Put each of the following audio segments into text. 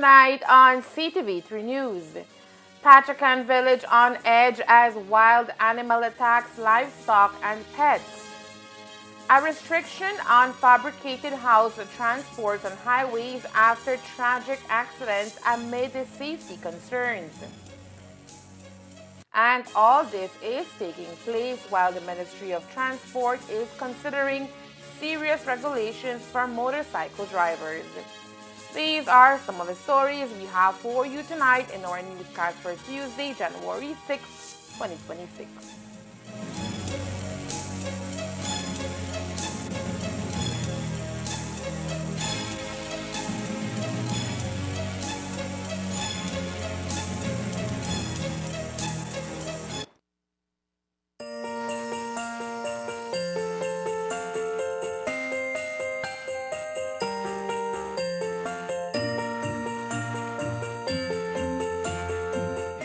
Tonight on CTV3 News, Pachacan village on edge as wild animal attacks livestock and pets. A restriction on fabricated house transport on highways after tragic accidents amid the safety concerns. And all this is taking place while the Ministry of Transport is considering serious regulations for motorcycle drivers. These are some of the stories we have for you tonight in our newscast for Tuesday, January 6, 2026.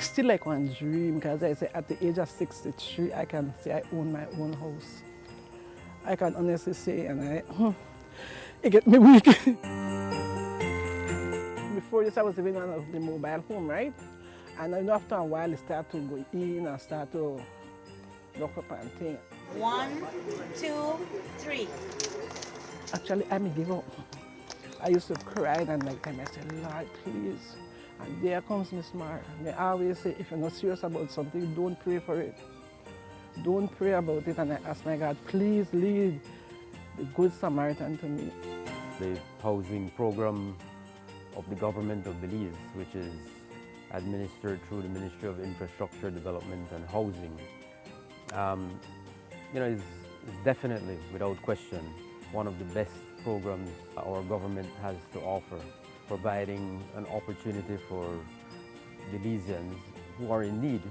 Still like one dream, because I say at the age of 63, I can say I own my own house. I can honestly say, and it get me weak. Before this, I was living on the mobile home, right? And I know after a while, it start to go in and start to lock up and things. 1, 2, 3. Actually, I may give up. I used to cry and like time I said, Lord, please. And there comes Miss Mara. They always say, if you're not serious about something, don't pray for it. Don't pray about it. And I ask my God, please lead the Good Samaritan to me. The housing program of the government of Belize, which is administered through the Ministry of Infrastructure Development and Housing, is definitely, without question, one of the best programs our government has to offer, providing an opportunity for Belizeans who are in need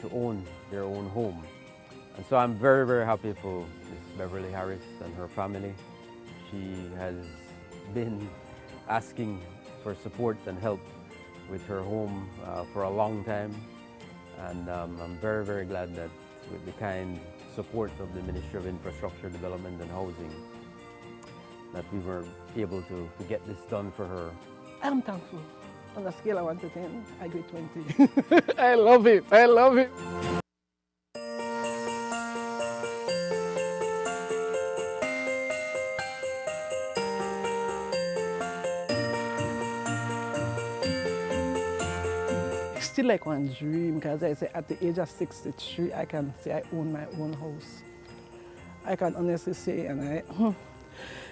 to own their own home. And so I'm very, very happy for Ms. Beverly Harris and her family. She has been asking for support and help with her home for a long time. And I'm very, very glad that with the kind support of the Ministry of Infrastructure Development and Housing, that we were able to get this done for her. I'm thankful. On a scale of 1 to 10, I give 20. I love it. I love it. Still like one dream, because I say at the age of 63, I can say I own my own house. I can honestly say, and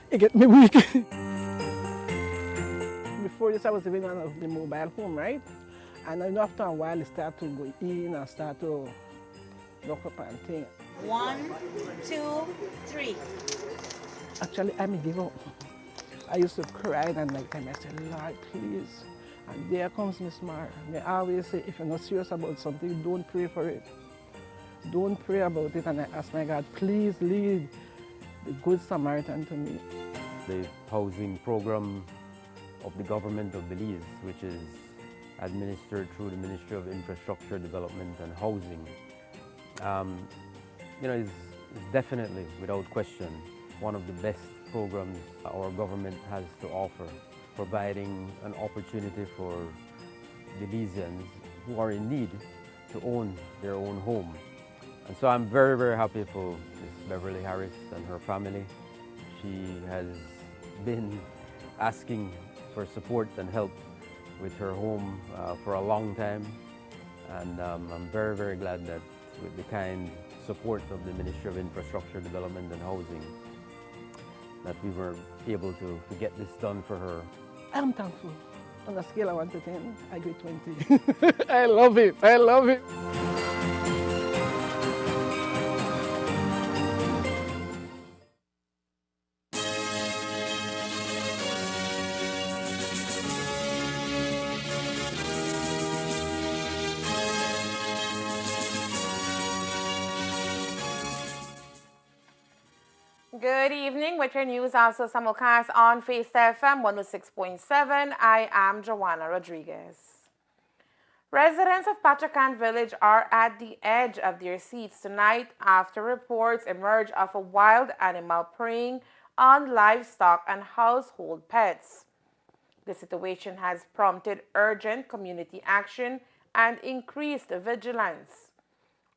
it get me weak. Before this, I was living on the mobile home, right? And I know after a while, it start to go in and start to lock up and things. 1, 2, 3. Actually, I may give up. I used to cry and like time I said, Lord, please. And there comes Miss Mara. They always say, if you're not serious about something, don't pray for it. Don't pray about it. And I ask my God, please lead the Good Samaritan to me. The housing program of the government of Belize, which is administered through the Ministry of Infrastructure Development and Housing, is definitely, without question, one of the best programs our government has to offer, providing an opportunity for Belizeans who are in need to own their own home. And so I'm very, very happy for Ms. Beverly Harris and her family. She has been asking for support and help with her home for a long time. And I'm very, very glad that with the kind support of the Ministry of Infrastructure Development and Housing, that we were able to get this done for her. I'm thankful. On a scale of 1 to 10, I give 20. I love it. I love it. Good evening. With your news also simulcast on Face FM 106.7. I am Joanna Rodriguez. Residents of Pachacan Village are at the edge of their seats tonight after reports emerge of a wild animal preying on livestock and household pets. The situation has prompted urgent community action and increased vigilance.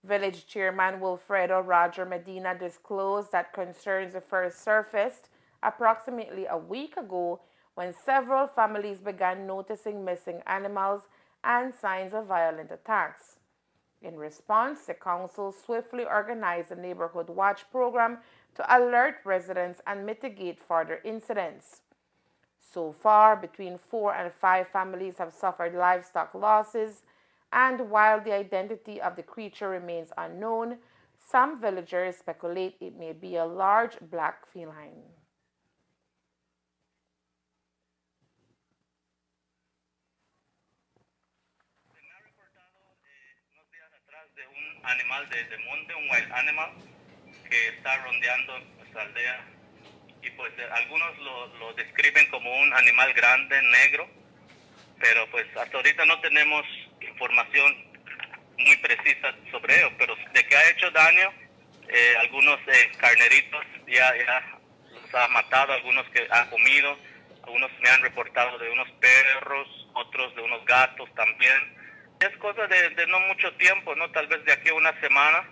Village Chairman Wilfredo Roger Medina disclosed that concerns first surfaced approximately a week ago when several families began noticing missing animals and signs of violent attacks. In response, the council swiftly organized a neighborhood watch program to alert residents and mitigate further incidents. So far, between 4 and 5 families have suffered livestock losses, and while the identity of the creature remains unknown, some villagers speculate it may be a large black feline. De un animal de monte, un wild animal, que está rondeando nuestra aldea. Y pues algunos lo describen como un animal grande, negro, pero pues hasta ahorita no tenemos información muy precisa sobre ello, pero de que ha hecho daño, algunos carneritos ya los ha matado, algunos que ha comido, algunos me han reportado de unos perros, otros de unos gatos también. Es cosa de no mucho tiempo, ¿no? Tal vez de aquí a una semana.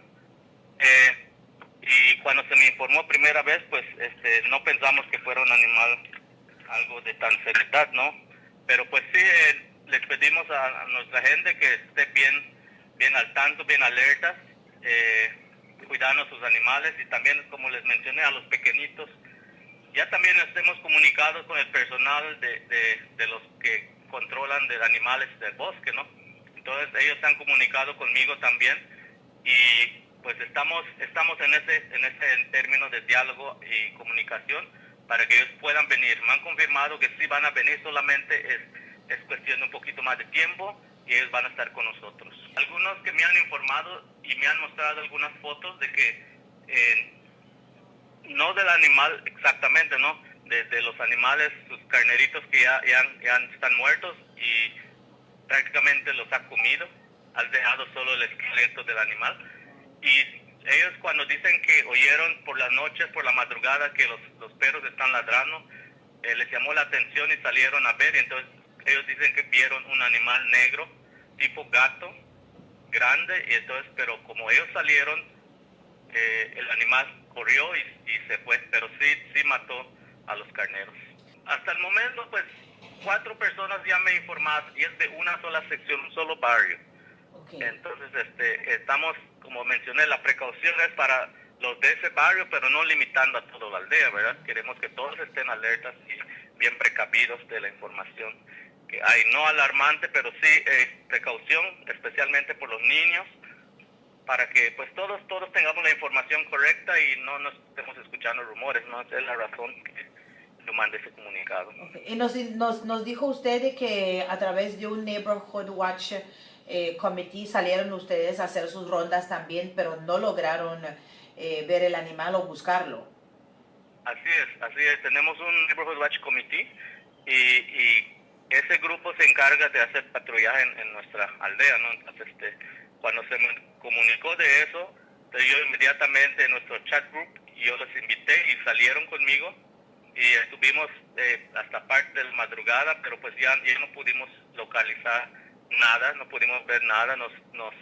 Y cuando se me informó primera vez, pues no pensamos que fuera un animal algo de tan seriedad, ¿no? Pero pues sí, les pedimos a nuestra gente que esté bien al tanto, bien alertas, cuidando a sus animales y también, como les mencioné, a los pequeñitos. Ya también nos hemos comunicado con el personal de los que controlan de animales del bosque, ¿no? Entonces ellos se han comunicado conmigo también y pues estamos en ese término de diálogo y comunicación para que ellos puedan venir. Me han confirmado que sí van a venir, solamente es cuestión de un poquito más de tiempo y ellos van a estar con nosotros. Algunos que me han informado y me han mostrado algunas fotos de que no del animal exactamente, ¿no? De los animales, sus carneritos que ya están muertos y prácticamente los ha comido, ha dejado solo el esqueleto del animal. Y ellos cuando dicen que oyeron por las noches, por la madrugada, que los perros están ladrando, les llamó la atención y salieron a ver. Y entonces ellos dicen que vieron un animal negro, tipo gato, grande. Y entonces, pero como ellos salieron, el animal corrió y se fue, pero sí mató a los carneros. Hasta el momento, pues, 4 personas ya me informaron y es de una sola sección, un solo barrio. Okay. Entonces, estamos, como mencioné, la precaución es para los de ese barrio, pero no limitando a toda la aldea, ¿verdad? Queremos que todos estén alertas y bien precavidos de la información que hay. No alarmante, pero sí precaución, especialmente por los niños, para que pues todos tengamos la información correcta y no nos estemos escuchando rumores, ¿no? Esa es la razón que yo mandé ese comunicado. Okay. Y nos dijo usted de que a través de un Neighborhood Watch Committee salieron ustedes a hacer sus rondas también, pero no lograron ver el animal o buscarlo. Así es. Tenemos un Neighborhood Watch Committee y ese grupo se encarga de hacer patrullaje en nuestra aldea, ¿no? Entonces, cuando se me comunicó de eso, yo inmediatamente en nuestro chat group, yo los invité y salieron conmigo y estuvimos hasta parte de la madrugada, pero pues ya no pudimos localizar nada, no pudimos ver nada, nos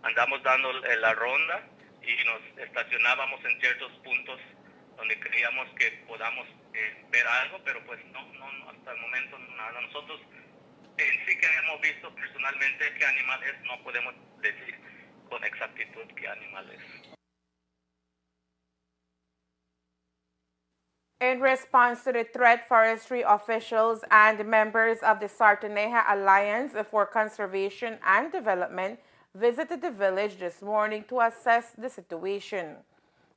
andamos dando la ronda y nos estacionábamos en ciertos puntos donde creíamos que podamos ver algo, pero pues no, hasta el momento nada. Nosotros en sí que hemos visto personalmente qué animal es, no podemos decir con exactitud qué animal es. In response to the threat, forestry officials and members of the Sartaneja Alliance for Conservation and Development visited the village this morning to assess the situation.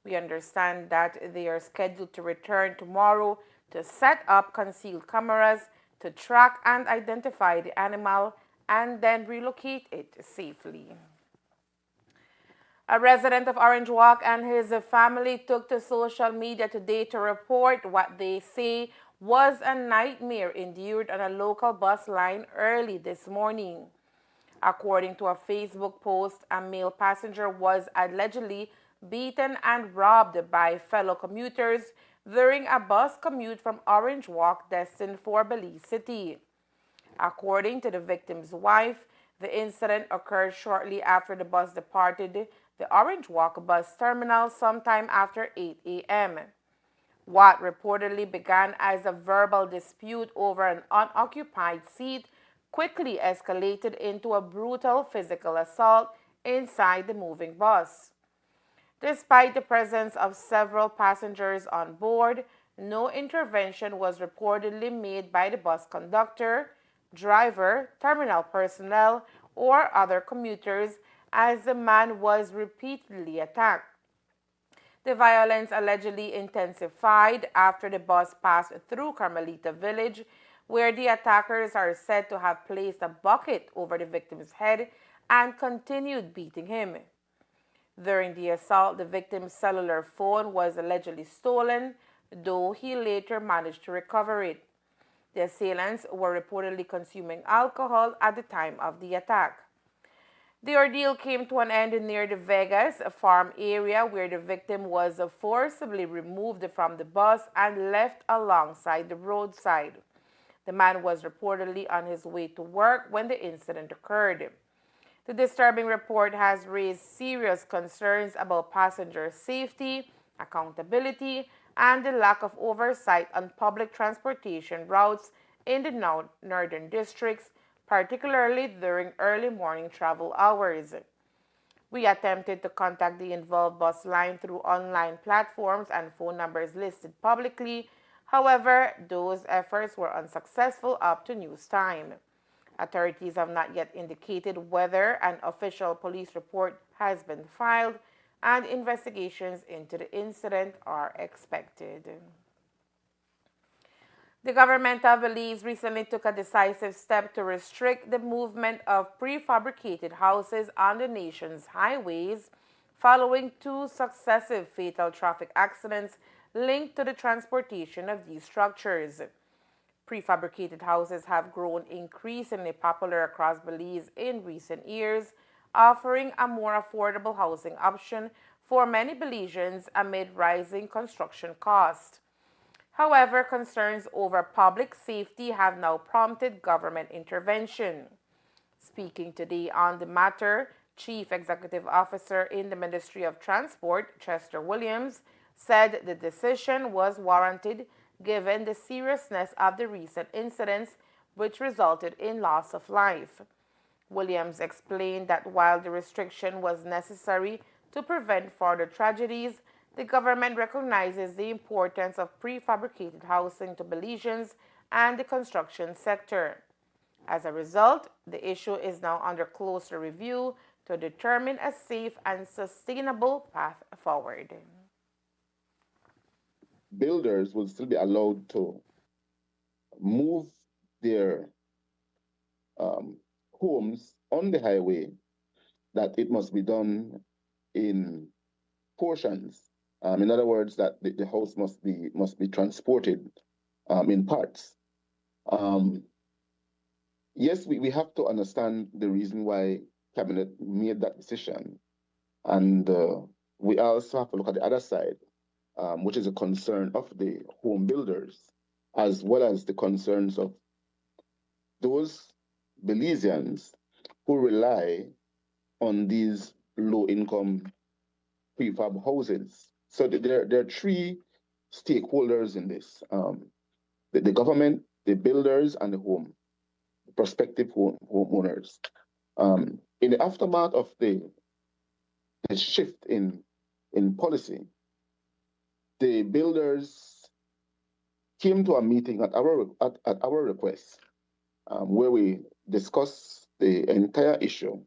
We understand that they are scheduled to return tomorrow to set up concealed cameras to track and identify the animal and then relocate it safely. A resident of Orange Walk and his family took to social media today to report what they say was a nightmare endured on a local bus line early this morning. According to a Facebook post, a male passenger was allegedly beaten and robbed by fellow commuters during a bus commute from Orange Walk destined for Belize City. According to the victim's wife, the incident occurred shortly after the bus departed the Orange Walk bus terminal sometime after 8 a.m. What reportedly began as a verbal dispute over an unoccupied seat quickly escalated into a brutal physical assault inside the moving bus. Despite the presence of several passengers on board, no intervention was reportedly made by the bus conductor, driver, terminal personnel, or other commuters as the man was repeatedly attacked. The violence allegedly intensified after the bus passed through Carmelita Village, where the attackers are said to have placed a bucket over the victim's head and continued beating him. During the assault, the victim's cellular phone was allegedly stolen, though he later managed to recover it. The assailants were reportedly consuming alcohol at the time of the attack. The ordeal came to an end near the Vegas farm area where the victim was forcibly removed from the bus and left alongside the roadside. The man was reportedly on his way to work when the incident occurred. The disturbing report has raised serious concerns about passenger safety, accountability, and the lack of oversight on public transportation routes in the northern districts, particularly during early morning travel hours. We attempted to contact the involved bus line through online platforms and phone numbers listed publicly. However, those efforts were unsuccessful up to news time. Authorities have not yet indicated whether an official police report has been filed, and investigations into the incident are expected. The government of Belize recently took a decisive step to restrict the movement of prefabricated houses on the nation's highways following two successive fatal traffic accidents linked to the transportation of these structures. Prefabricated houses have grown increasingly popular across Belize in recent years, offering a more affordable housing option for many Belizeans amid rising construction costs. However, concerns over public safety have now prompted government intervention. Speaking today on the matter, Chief Executive Officer in the Ministry of Transport, Chester Williams, said the decision was warranted given the seriousness of the recent incidents which resulted in loss of life. Williams explained that while the restriction was necessary to prevent further tragedies, the government recognizes the importance of prefabricated housing to Belizeans and the construction sector. As a result, the issue is now under closer review to determine a safe and sustainable path forward. Builders will still be allowed to move their homes on the highway, that it must be done in portions. In other words, that the house must be transported in parts. Yes, we have to understand the reason why cabinet made that decision, and we also have to look at the other side, which is a concern of the home builders, as well as the concerns of those Belizeans who rely on these low-income prefab houses. So there are three stakeholders in this: the government, the builders, and the prospective homeowners. In the aftermath of the shift in policy, the builders came to a meeting at our request, where we discussed the entire issue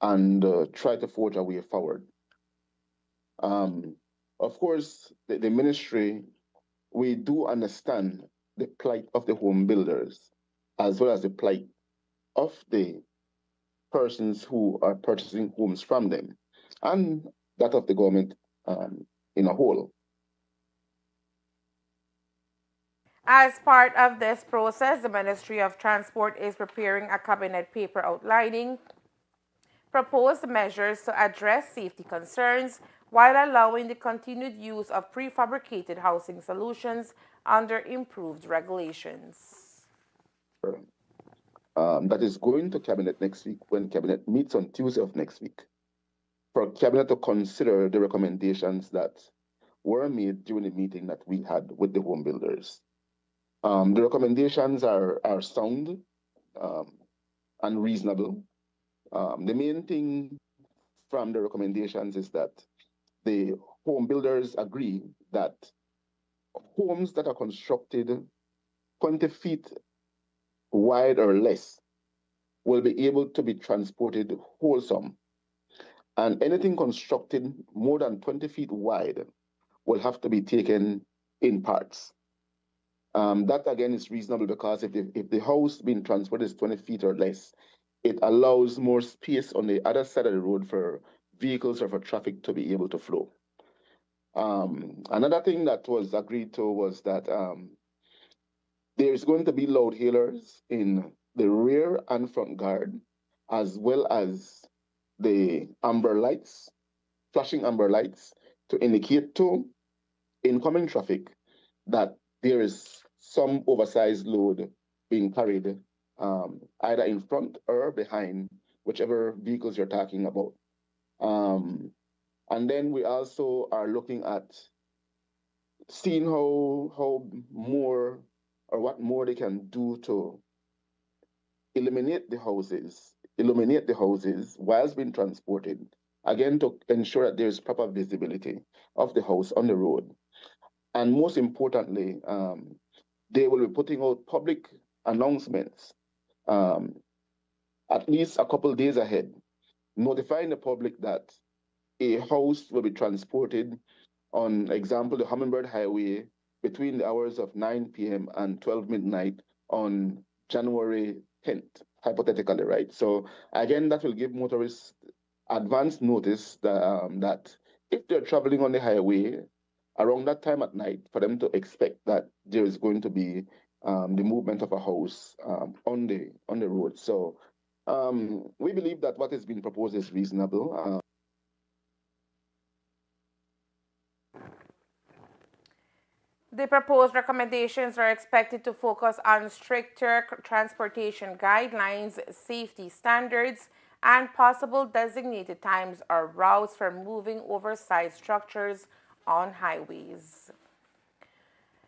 and try to forge a way forward. Of course, the ministry, we do understand the plight of the home builders, as well as the plight of the persons who are purchasing homes from them, and that of the government in a whole. As part of this process, the Ministry of Transport is preparing a cabinet paper outlining proposed measures to address safety concerns while allowing the continued use of prefabricated housing solutions under improved regulations. That is going to Cabinet next week when Cabinet meets on Tuesday of next week, for Cabinet to consider the recommendations that were made during the meeting that we had with the home builders. The recommendations are sound and reasonable. The main thing from the recommendations is that the home builders agree that homes that are constructed 20 feet wide or less will be able to be transported wholesome. And anything constructed more than 20 feet wide will have to be taken in parts. That again is reasonable because if the house being transported is 20 feet or less, it allows more space on the other side of the road for vehicles or for traffic to be able to flow. Another thing that was agreed to was that there's going to be load hailers in the rear and front guard, as well as the amber lights, flashing amber lights, to indicate to incoming traffic that there is some oversized load being carried either in front or behind, whichever vehicles you're talking about. And then we also are looking at seeing how more or what more they can do to illuminate the houses whilst being transported, again to ensure that there's proper visibility of the house on the road. And most importantly, they will be putting out public announcements at least a couple days ahead, notifying the public that a house will be transported on, example, the Hummingbird Highway between the hours of 9 p.m. and 12 midnight on January 10th, hypothetically, right? So again, that will give motorists advance notice that if they're traveling on the highway around that time at night, for them to expect that there is going to be the movement of a house on the road. So we believe that what is being proposed is reasonable. The proposed recommendations are expected to focus on stricter transportation guidelines, safety standards, and possible designated times or routes for moving oversized structures on highways.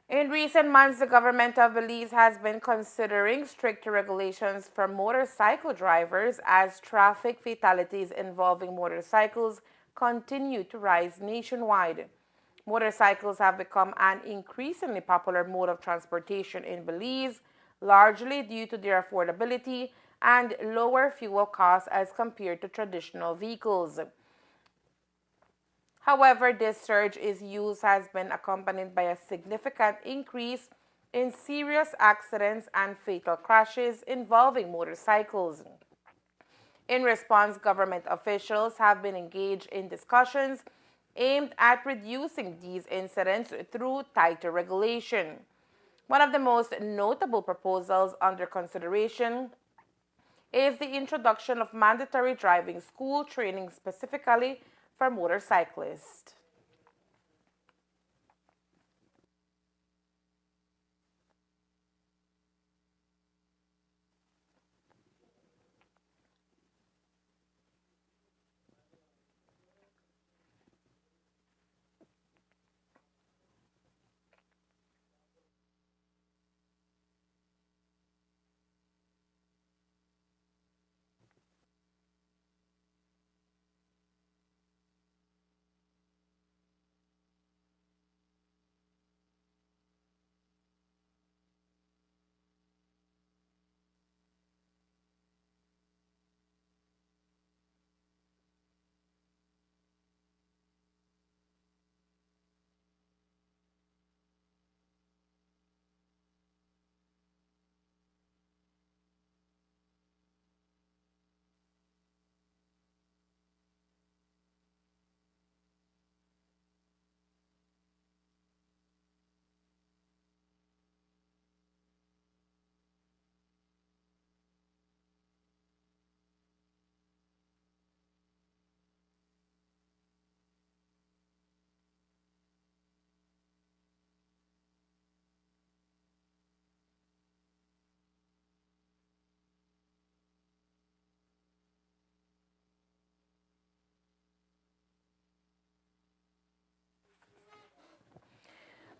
In recent months, the government of Belize has been considering stricter regulations for motorcycle drivers as traffic fatalities involving motorcycles continue to rise nationwide. Motorcycles have become an increasingly popular mode of transportation in Belize, largely due to their affordability and lower fuel costs as compared to traditional vehicles. However, this surge in use has been accompanied by a significant increase in serious accidents and fatal crashes involving motorcycles. In response, government officials have been engaged in discussions aimed at reducing these incidents through tighter regulation. One of the most notable proposals under consideration is the introduction of mandatory driving school training specifically for motorcyclists.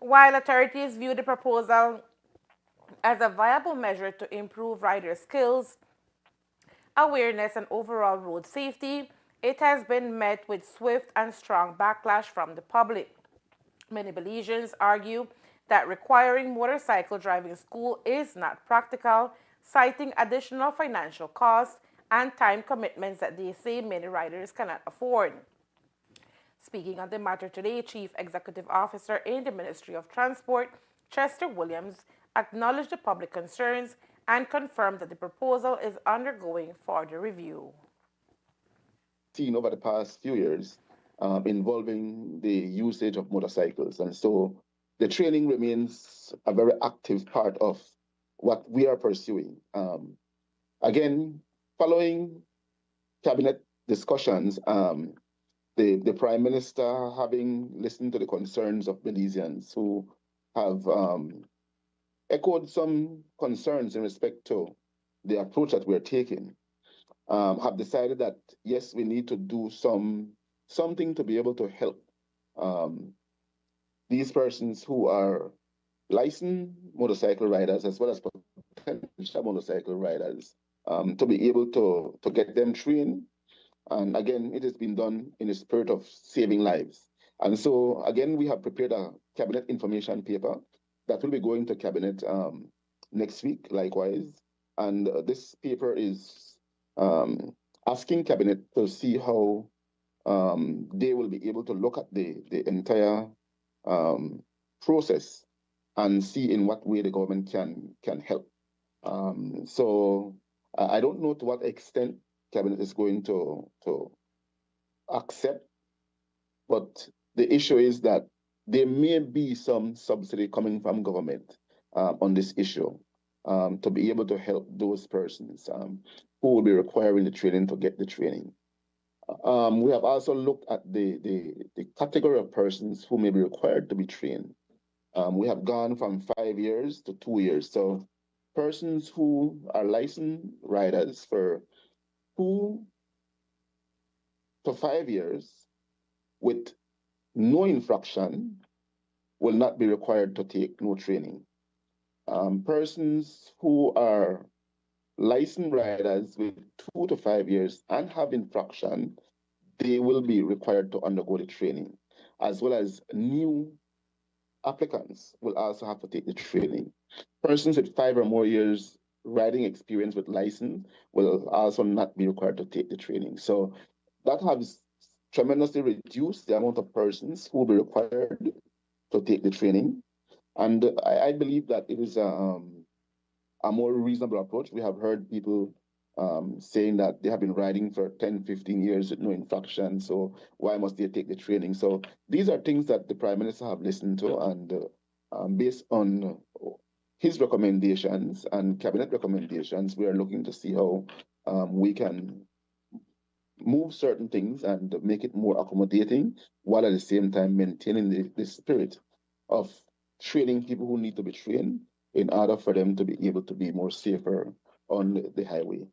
While authorities view the proposal as a viable measure to improve riders' skills, awareness, and overall road safety, it has been met with swift and strong backlash from the public. Many Belizeans argue that requiring motorcycle driving school is not practical, citing additional financial costs and time commitments that they say many riders cannot afford. Speaking on the matter today, Chief Executive Officer in the Ministry of Transport, Chester Williams, acknowledged the public concerns and confirmed that the proposal is undergoing further review. Seen over the past few years involving the usage of motorcycles. And so the training remains a very active part of what we are pursuing. Again, following cabinet discussions, the Prime Minister, having listened to the concerns of Belizeans who have echoed some concerns in respect to the approach that we're taking, have decided that, yes, we need to do something to be able to help these persons who are licensed motorcycle riders as well as potential motorcycle riders to be able to get them trained. And again, it has been done in the spirit of saving lives. And so, again, we have prepared a cabinet information paper that will be going to cabinet next week, likewise. And this paper is asking cabinet to see how they will be able to look at the entire process and see in what way the government can help. So I don't know to what extent cabinet is going to accept, but the issue is that there may be some subsidy coming from government on this issue to be able to help those persons who will be requiring the training to get the training. We have also looked at the category of persons who may be required to be trained. We have gone from 5 years to 2 years. So persons who are licensed riders for 2 to 5 years with no infraction will not be required to take no training. Persons who are licensed riders with 2 to 5 years and have infraction, they will be required to undergo the training, as well as new applicants will also have to take the training. Persons with 5 or more years riding experience with license will also not be required to take the training. So that has tremendously reduced the amount of persons who will be required to take the training. And I believe that it is a more reasonable approach. We have heard people saying that they have been riding for 10, 15 years with no infraction, so why must they take the training? So these are things that the Prime Minister have listened to, and based on his recommendations and cabinet recommendations, we are looking to see how we can move certain things and make it more accommodating, while at the same time maintaining the spirit of training people who need to be trained in order for them to be able to be more safer on the highway.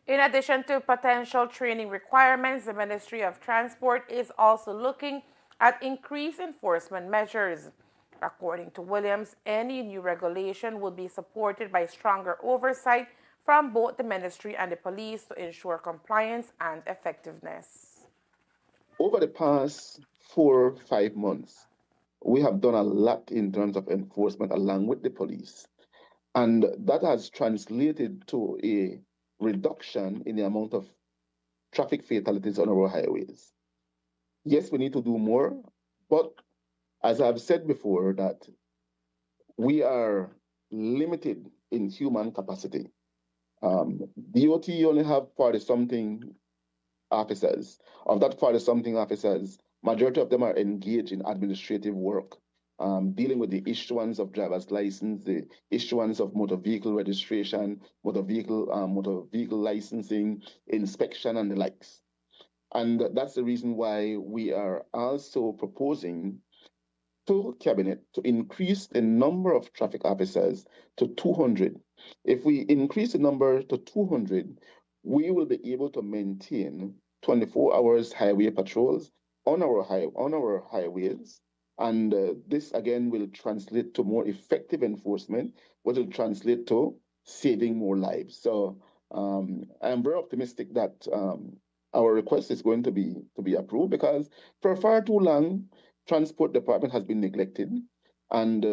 In addition to potential training requirements, the Ministry of Transport is also looking at increased enforcement measures. According to Williams, any new regulation would be supported by stronger oversight from both the ministry and the police to ensure compliance and effectiveness. Over the past 4 or 5 months, we have done a lot in terms of enforcement along with the police. And that has translated to a reduction in the amount of traffic fatalities on our highways. Yes, we need to do more, but as I've said before, that we are limited in human capacity. DOT only have 40-something officers. Of that 40-something officers, majority of them are engaged in administrative work, dealing with the issuance of driver's license, the issuance of motor vehicle registration, motor vehicle licensing, inspection, and the likes. And that's the reason why we are also proposing to cabinet to increase the number of traffic officers to 200. If we increase the number to 200, we will be able to maintain 24 hours highway patrols on our highways. And this again will translate to more effective enforcement, which will translate to saving more lives. So I'm very optimistic that our request is going to be approved, because for far too long, transport department has been neglected, and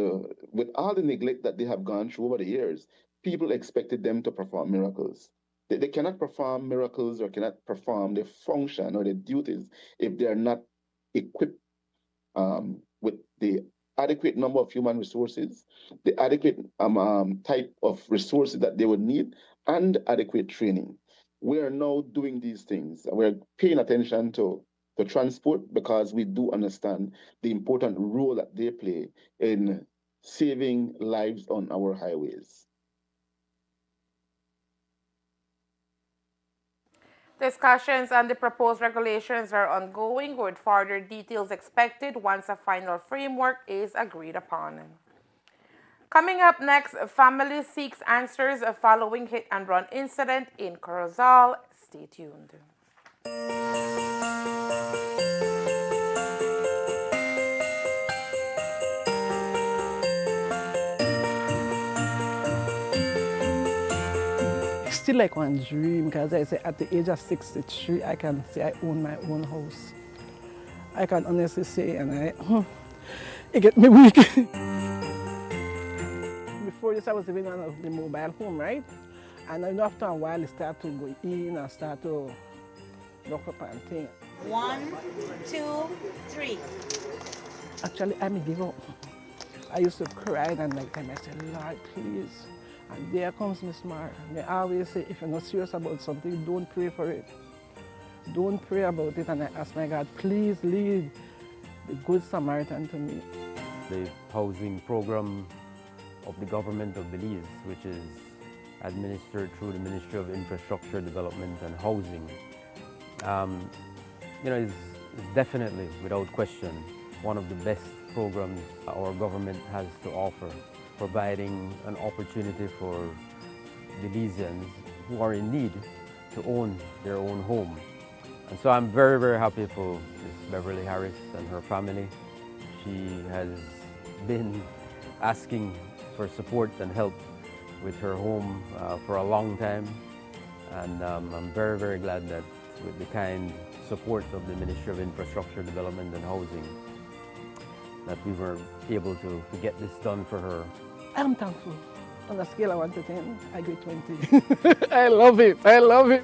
with all the neglect that they have gone through over the years, people expected them to perform miracles. They cannot perform miracles or cannot perform their function or their duties if they are not equipped with the adequate number of human resources, the adequate type of resources that they would need, and adequate training. We are now doing these things. We're paying attention to transport because we do understand the important role that they play in saving lives on our highways. Discussions on the proposed regulations are ongoing, with further details expected once a final framework is agreed upon. Coming up next, family seeks answers following hit and run incident in Corozal. Stay tuned. Still like one dream, because I say at the age of 63, I can say I own my own house. I can honestly say, and it get me weak. Before this, I was living on the mobile home, right? And then after a while, it started to go in and start to lock up and things. 1, 2, 3. Actually, I may give up. I used to cry and like time I said, Lord, please. And there comes Miss Mar. They always say, if you're not serious about something, don't pray for it. Don't pray about it. And I ask my God, please lead the Good Samaritan to me. The housing program of the government of Belize, which is administered through the Ministry of Infrastructure Development and Housing, is definitely, without question, one of the best programs our government has to offer, providing an opportunity for Belizeans who are in need to own their own home. And so I'm very, very happy for Ms. Beverly Harris and her family. She has been asking for support and help with her home for a long time. And I'm very, very glad that with the kind support of the Ministry of Infrastructure Development and Housing, that we were able to get this done for her. I'm thankful. On a scale of 1 to 10, I give 20. I love it. I love it.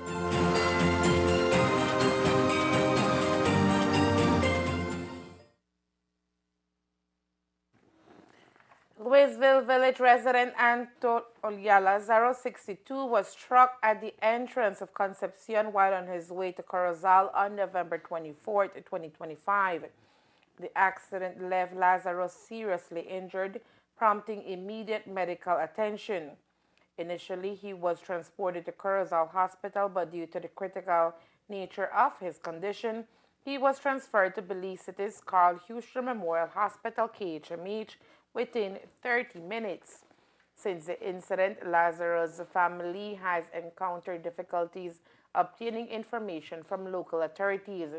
Louisville Village resident Anton Lazaro, 62, was struck at the entrance of Concepcion while on his way to Corozal on November 24, 2025. The accident left Lazaro seriously injured, prompting immediate medical attention. Initially, he was transported to Corozal Hospital, but due to the critical nature of his condition, he was transferred to Belize City's Carl Houston Memorial Hospital, KHMH, within 30 minutes. Since the incident, Lazaro's family has encountered difficulties obtaining information from local authorities.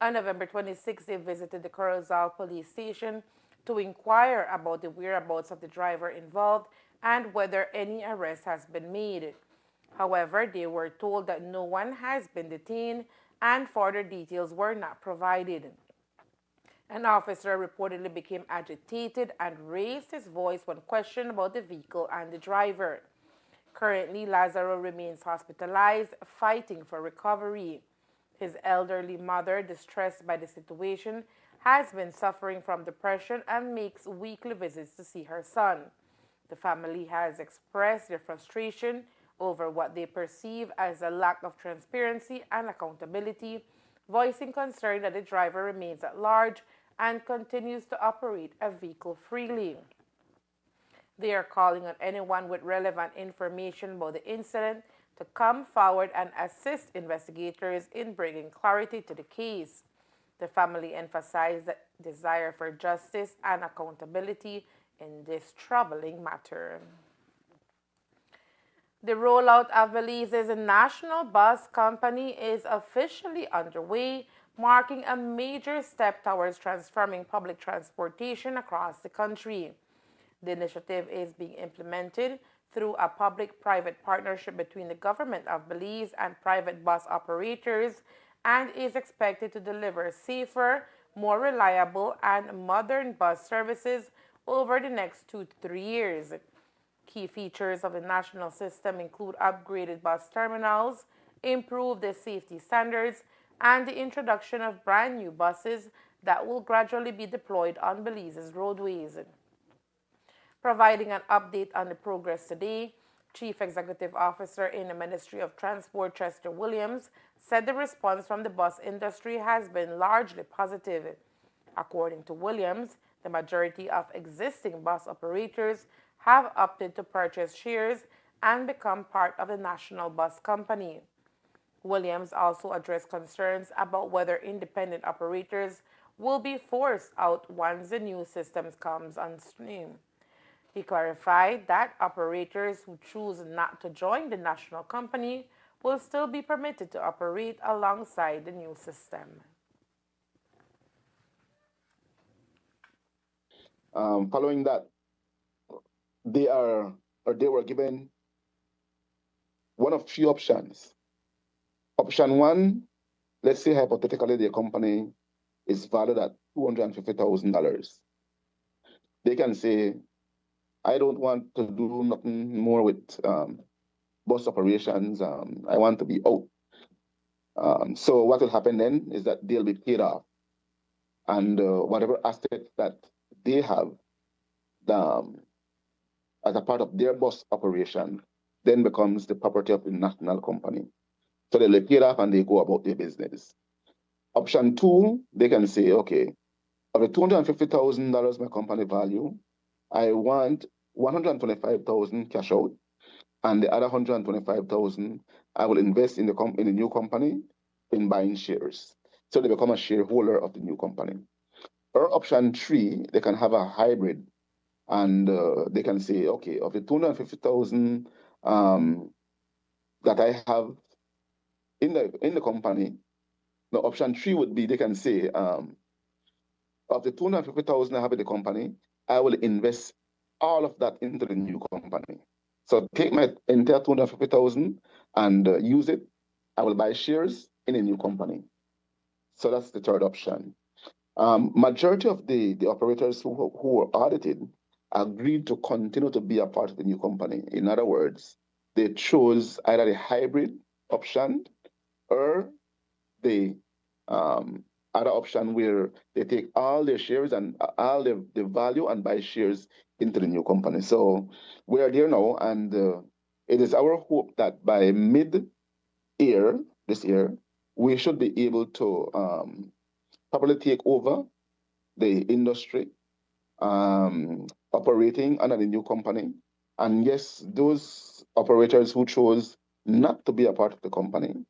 On November 26, they visited the Corozal police station to inquire about the whereabouts of the driver involved and whether any arrest has been made. However, they were told that no one has been detained and further details were not provided. An officer reportedly became agitated and raised his voice when questioned about the vehicle and the driver. Currently, Lazaro remains hospitalized, fighting for recovery. His elderly mother, distressed by the situation, has been suffering from depression and makes weekly visits to see her son. The family has expressed their frustration over what they perceive as a lack of transparency and accountability, voicing concern that the driver remains at large and continues to operate a vehicle freely. They are calling on anyone with relevant information about the incident to come forward and assist investigators in bringing clarity to the case. The family emphasized the desire for justice and accountability in this troubling matter. The rollout of Belize's national bus company is officially underway, marking a major step towards transforming public transportation across the country. The initiative is being implemented through a public-private partnership between the government of Belize and private bus operators and is expected to deliver safer, more reliable, and modern bus services over the next 2 to 3 years. Key features of the national system include upgraded bus terminals, improved safety standards, and the introduction of brand new buses that will gradually be deployed on Belize's roadways. Providing an update on the progress today, Chief Executive Officer in the Ministry of Transport, Chester Williams, said the response from the bus industry has been largely positive. According to Williams, the majority of existing bus operators have opted to purchase shares and become part of the national bus company. Williams also addressed concerns about whether independent operators will be forced out once the new systems comes on stream. He clarified that operators who choose not to join the national company will still be permitted to operate alongside the new system. Following that, they were given one of few options. Option one, let's say hypothetically their company is valued at $250,000. They can say, I don't want to do nothing more with bus operations. I want to be out. So what will happen then is that they'll be paid off. And whatever assets that they have as a part of their bus operation then becomes the property of the national company. So they'll be paid off and they go about their business. Option two, they can say, okay, of the $250,000 my company value, I want $125,000 cash out, and the other $125,000 I will invest in the new company in buying shares. So they become a shareholder of the new company. Or option three, they can have a hybrid, and they can say, okay, of the $250,000 that I have in the company, now option three would be they can say, of the $250,000 I have in the company, I will invest all of that into the new company. So take my entire $250,000 and use it. I will buy shares in a new company. So that's the third option. Majority of the operators who were audited agreed to continue to be a part of the new company. In other words, they chose either the hybrid option or the other option where they take all their shares and all the value and buy shares into the new company. So we are there now, and it is our hope that by mid-year, this year, we should be able to probably take over the industry operating under the new company. And yes, those operators who chose not to be a part of the company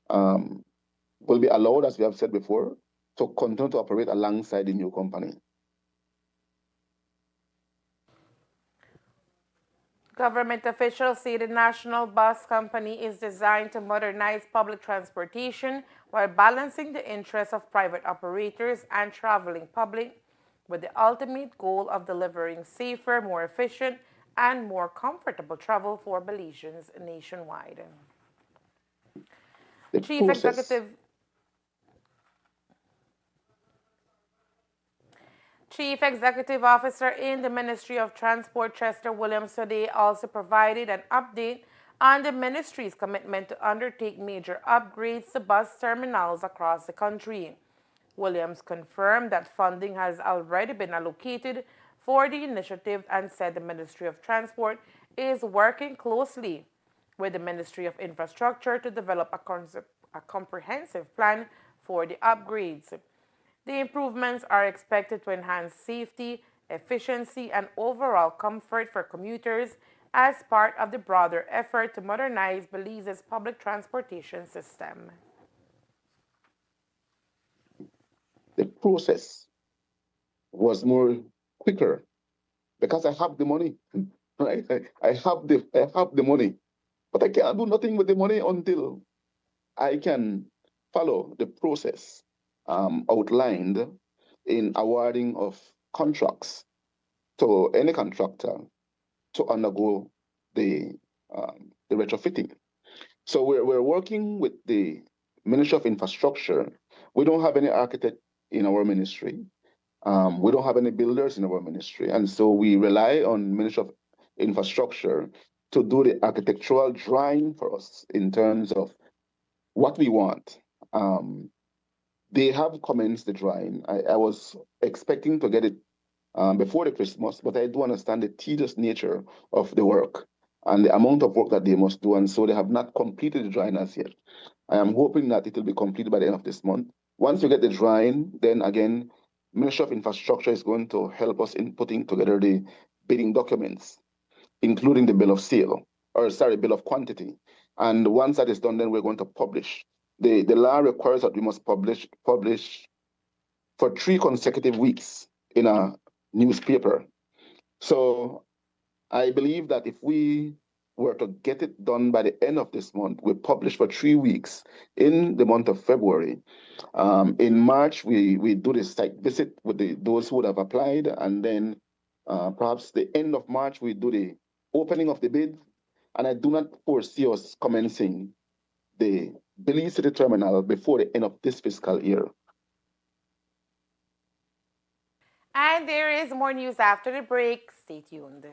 will be allowed, as we have said before, to continue to operate alongside the new company. Government officials say the national bus company is designed to modernize public transportation while balancing the interests of private operators and traveling public, with the ultimate goal of delivering safer, more efficient, and more comfortable travel for Belizeans nationwide. Chief Executive Officer in the Ministry of Transport, Chester Williams, today also provided an update on the ministry's commitment to undertake major upgrades to bus terminals across the country. Williams confirmed that funding has already been allocated for the initiative and said the Ministry of Transport is working closely with the Ministry of Infrastructure to develop a comprehensive plan for the upgrades. The improvements are expected to enhance safety, efficiency, and overall comfort for commuters as part of the broader effort to modernize Belize's public transportation system. The process was more quicker because I have the money, right? I have the money, but I can't do nothing with the money until I can follow the process outlined in awarding of contracts to any contractor to undergo the retrofitting. So we're working with the Ministry of Infrastructure. We don't have any architect in our ministry. We don't have any builders in our ministry. And so we rely on Ministry of Infrastructure to do the architectural drawing for us in terms of what we want. They have commenced the drawing. I was expecting to get it before the Christmas, but I do understand the tedious nature of the work and the amount of work that they must do. And so they have not completed the drawing as yet. I am hoping that it will be completed by the end of this month. Once we get the drawing, then again, Ministry of Infrastructure is going to help us in putting together the bidding documents, including the bill of sale, bill of quantity. And once that is done, then we're going to publish. The law requires that we must publish for 3 consecutive weeks in a newspaper. So I believe that if we were to get it done by the end of this month, we publish for 3 weeks in the month of February. In March, we do the site visit with those who would have applied, and then perhaps the end of March, we do the opening of the bid. And I do not foresee us commencing the Belize City Terminal before the end of this fiscal year. And there is more news after the break. Stay tuned.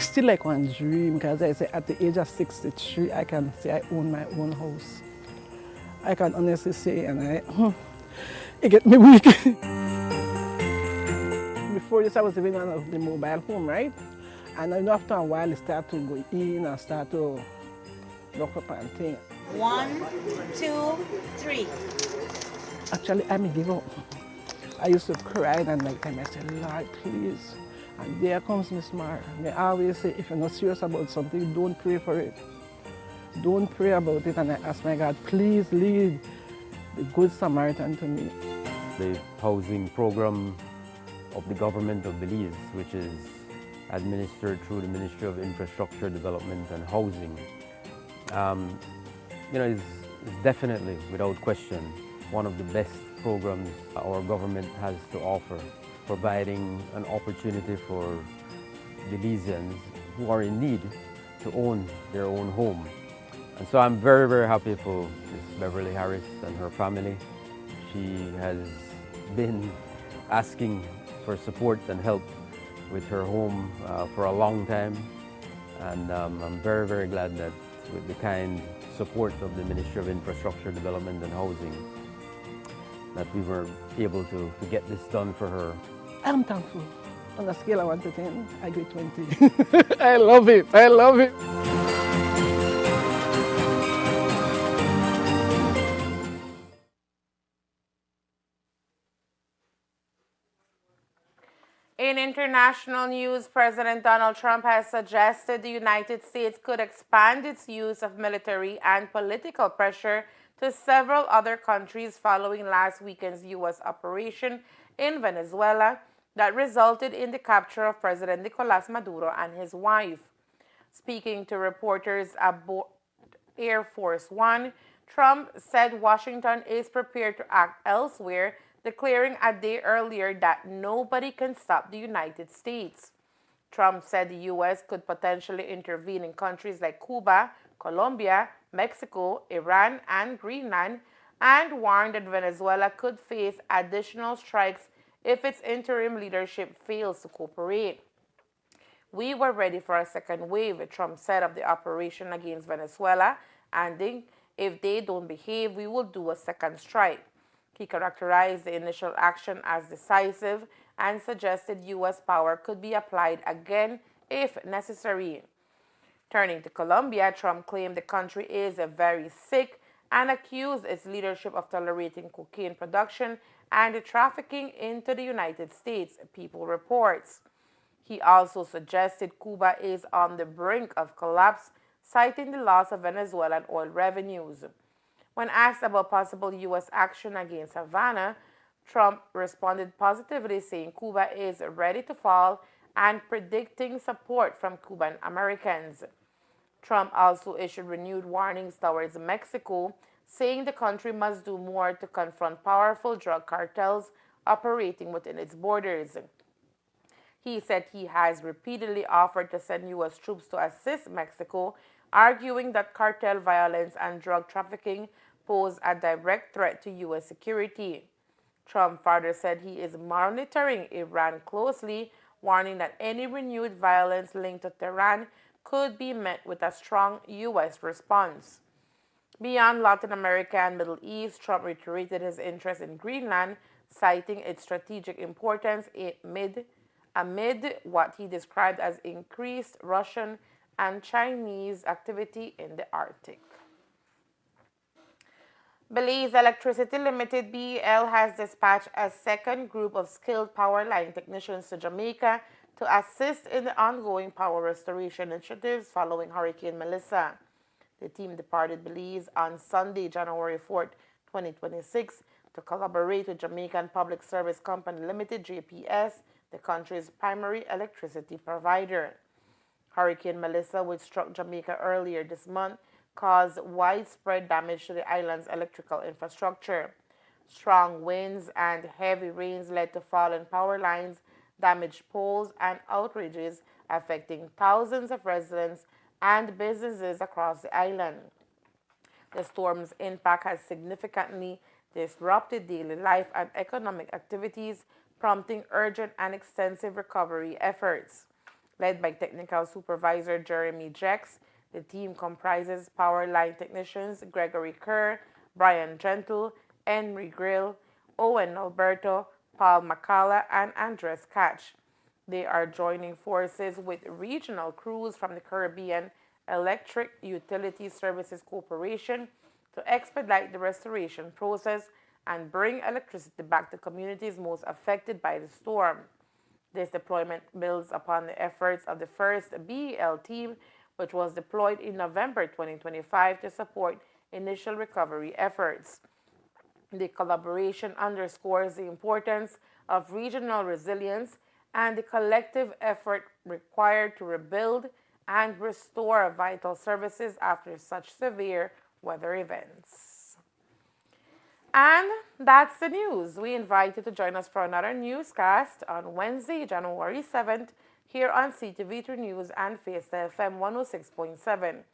Still like one dream, because I say at the age of 63, I can say I own my own house. I can honestly say, and it get me weak. Before this, I was living on the mobile home, right? And I know after a while, it started to go in and start to lock up and things. 1, 2, 3. Actually, I may give up. I used to cry and like time I said, Lord, please. And there comes Miss Mara. They always say, if you're not serious about something, don't pray for it. Don't pray about it. And I ask my God, please lead the Good Samaritan to me. The housing program of the government of Belize, which is administered through the Ministry of Infrastructure Development and Housing, is definitely, without question, one of the best programs our government has to offer, providing an opportunity for Belizeans who are in need to own their own home. And so I'm very, very happy for Ms. Beverly Harris and her family. She has been asking for support and help with her home for a long time. And I'm very, very glad that with the kind support of the Ministry of Infrastructure Development and Housing, that we were able to get this done for her. I'm thankful. On a scale of 1 to 10, I give 20. I love it. I love it. In international news, President Donald Trump has suggested the United States could expand its use of military and political pressure to several other countries following last weekend's U.S. operation in Venezuela that resulted in the capture of President Nicolas Maduro and his wife. Speaking to reporters aboard Air Force One, Trump said Washington is prepared to act elsewhere, declaring a day earlier that nobody can stop the United States. Trump said the U.S. could potentially intervene in countries like Cuba, Colombia, Mexico, Iran, and Greenland, and warned that Venezuela could face additional strikes if its interim leadership fails to cooperate. We were ready for a second wave, Trump said of the operation against Venezuela, and if they don't behave, we will do a second strike. He characterized the initial action as decisive and suggested U.S. power could be applied again if necessary. Turning to Colombia, Trump claimed the country is very sick and accused its leadership of tolerating cocaine production and trafficking into the United States, People reports. He also suggested Cuba is on the brink of collapse, citing the loss of Venezuelan oil revenues. When asked about possible U.S. action against Havana, Trump responded positively, saying Cuba is ready to fall and predicting support from Cuban Americans. Trump also issued renewed warnings towards Mexico, saying the country must do more to confront powerful drug cartels operating within its borders. He said he has repeatedly offered to send U.S. troops to assist Mexico, arguing that cartel violence and drug trafficking pose a direct threat to U.S. security. Trump further said he is monitoring Iran closely, warning that any renewed violence linked to Tehran could be met with a strong U.S. response. Beyond Latin America and Middle East, Trump reiterated his interest in Greenland, citing its strategic importance amid what he described as increased Russian and Chinese activity in the Arctic. Belize Electricity Limited (BEL) has dispatched a second group of skilled power line technicians to Jamaica to assist in the ongoing power restoration initiatives following Hurricane Melissa. The team departed Belize on Sunday, January 4, 2026, to collaborate with Jamaican Public Service Company Limited (JPS), the country's primary electricity provider. Hurricane Melissa, which struck Jamaica earlier this month, caused widespread damage to the island's electrical infrastructure. Strong winds and heavy rains led to fallen power lines, damaged poles, and outrages affecting thousands of residents and businesses across the island. The storm's impact has significantly disrupted daily life and economic activities, prompting urgent and extensive recovery efforts. Led by Technical Supervisor Jeremy Jex, the team comprises power line technicians Gregory Kerr, Brian Gentle, Henry Grill, Owen Alberto, Paul Macala, and Andres Catch. They are joining forces with regional crews from the Caribbean Electric Utility Services Corporation to expedite the restoration process and bring electricity back to communities most affected by the storm. This deployment builds upon the efforts of the first BEL team, which was deployed in November 2025 to support initial recovery efforts. The collaboration underscores the importance of regional resilience and the collective effort required to rebuild and restore vital services after such severe weather events. And that's the news. We invite you to join us for another newscast on Wednesday, January 7th, here on CTV3 News and Fiesta FM 106.7.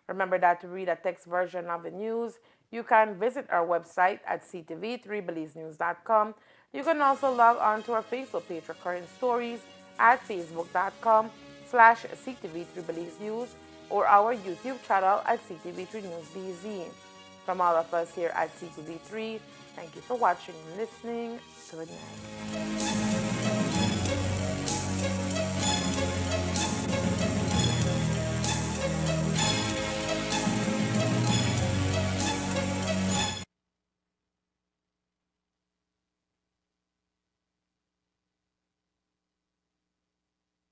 Remember that to read a text version of the news, you can visit our website at ctv3belizenews.com. You can also log on to our Facebook page for current stories at facebook.com/CTV3BelizeNews or our YouTube channel at CTV3 News BZ. From all of us here at CTV3, thank you for watching and listening. Good night.